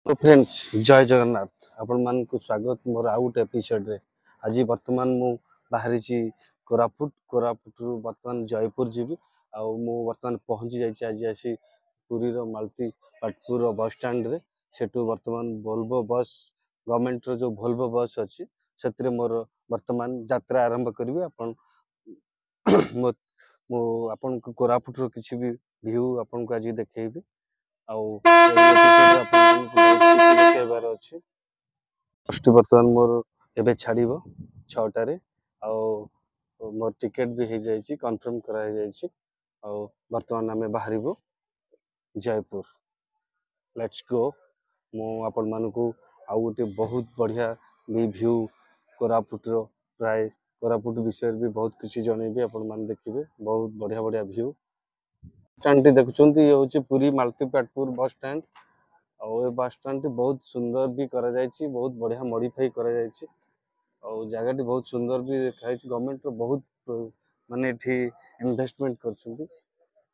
तो फ्रेंड्स जय जगन्नाथ आपण मान को स्वागत मोर आउट एपिसोड रे। आज वर्तमान मु बाहरी कोरापुट रु वर्तमान जयपुर जीवी मु वर्तमान पहुंची जाइए आज आसी पुरी रो मालती पाटपुर बस स्टैंड रे। सेठू वर्तमान वोल्वो बस गवर्नमेंट रो जो वोल्वो बस अच्छी से मोर वर्तमान यात्रा आरंभ करी आपण मो मु आपण को कोरापुट रो किसी भी व्यू आपण को आज देखेबी देखबार अच्छे बस बर्तमान मोर एबे छाड़ब 6टारे मोर टिकेट भी हो जाइए कन्फर्म कराई बर्तमान आम बाहर जयपुर लेट्स गो मु आपण मानकू आउ गोटे बहुत बढ़िया भी व्यू कोरापुटर प्राय कोरापुट विषय भी बहुत किसी जनइबी आपण मैंने देखिए बहुत बढ़िया बढ़िया व्यू स्टैंड देखुं ये हूँ पुरी मालतीपाटपुर बस स्टैंड और बस स्टैंड बहुत सुंदर भी करा जायछि बहुत बढ़िया मॉडिफाई करा जायछि और जगह बहुत सुंदर भी देखा गवर्नमेंट बहुत माने एठी इन्वेस्टमेंट करछुंती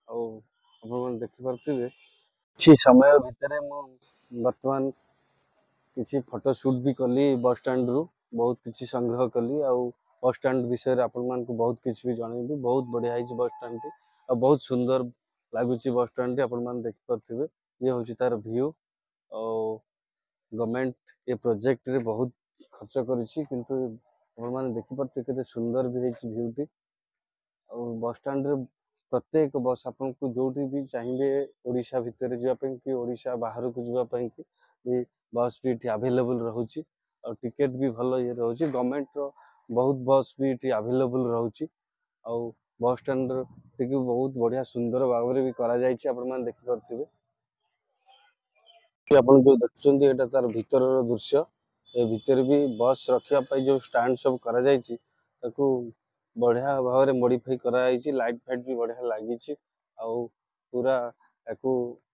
और अपन देखि पारथिबे କିଛି समय भितर मु वर्तमान किसी फोटो शूट भी कली बस स्टैंड रु बहुत किसी संग्रह कली बस स्टैंड विषय आपण मान को बहुत किसी भी जनइबी बहुत बढ़िया है बस स्टैंड टी और बहुत सुंदर लगुच बस स्टैंड टी आपण मान देखि पारथिबे ये हूँ तार व्यू और गवर्नमेंट ये प्रोजेक्ट रे बहुत खर्च करिछि किंतु आपण मान देखि पारथिबे केते सुंदर भी है व्यू टी और बस स्टैंड रे प्रत्येक बस आपन को जोटी भी चाहिए ओडिशा भितर जावाई कि ओडिशा बाहर को जावाई कि बस भी ये आवेलेबल रोचे और टिकेट भी भल ये रोचे गवर्नमेंट रो बहुत बस भी ये आवेलेबल रोचे और बस स्टैंड टी बहुत बढ़िया सुंदर भाव में भी करा देखिपे आपन जो देखुं ये तार भीतर दृश्य ए भितर भी बस रखापी जो स्टैंड सब करा बढ़िया भाव में मॉडिफाई कराई लाइट फाइट भी बढ़िया लगी पूरा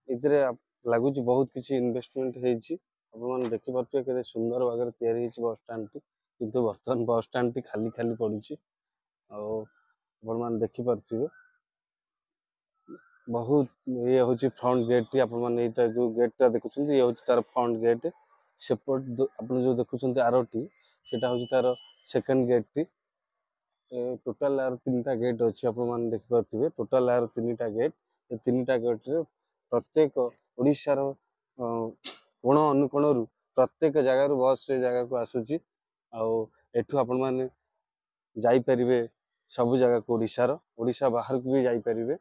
इतरे लगुच बहुत किसी इन्वेस्टमेंट होने देखिपे के सुंदर भाव में तैयारी बस स्टैंड टी किंतु बर्तमान बस स्टैंड टी खाली खाली पड़ी देखिपे बहुत ये हूँ फ्रंट गेट टी आपटा जो गेटा देखुं ये हूँ तार फ्रंट गेट सेपट आप जो देखुं आरटी से हूँ तार सेकेंड गेट टी टोटाल आर 3टा गेट अच्छी आपने देखिपे टोटाल आर 3टा गेट ये 3टा गेट रे प्रत्येक ओडिशार कोण अनुकोण रु प्रत्येक जगार बस से जगह को आसूची एठू आपण मैंने जापरिबे सब जगह को ओडिशा बाहर को भी जापरिबे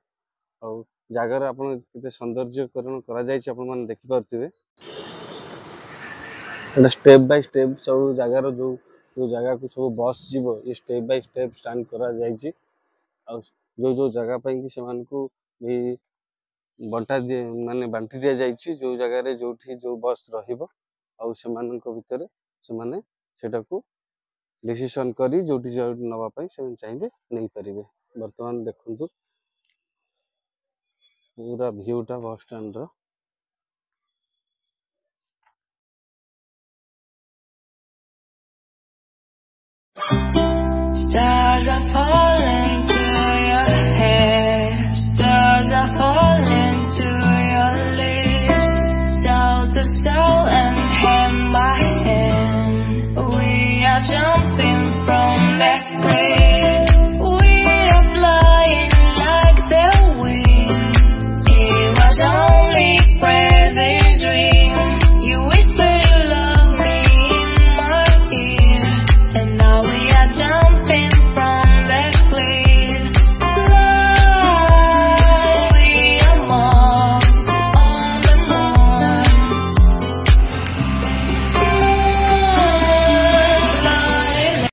और जगार आपन केते सौंदर्यकरण करा जायछि आपण मैंने देखिपे स्टेप बाय स्टेप सब जगार जो जो जगह को सब बस जीव ये स्टेप बाय स्टेप स्टैंड करा जायछि जो जो जगह कि से भी बंटा दि माने बांटी दिया जायछि जो जगह जो जो बस रहिबो से भितर से डिसीजन करी जो नवाई से चाहिए नहीं पारे बर्तमान देखु पूरा भ्यूटा बस स्टैंड रो Stars are falling.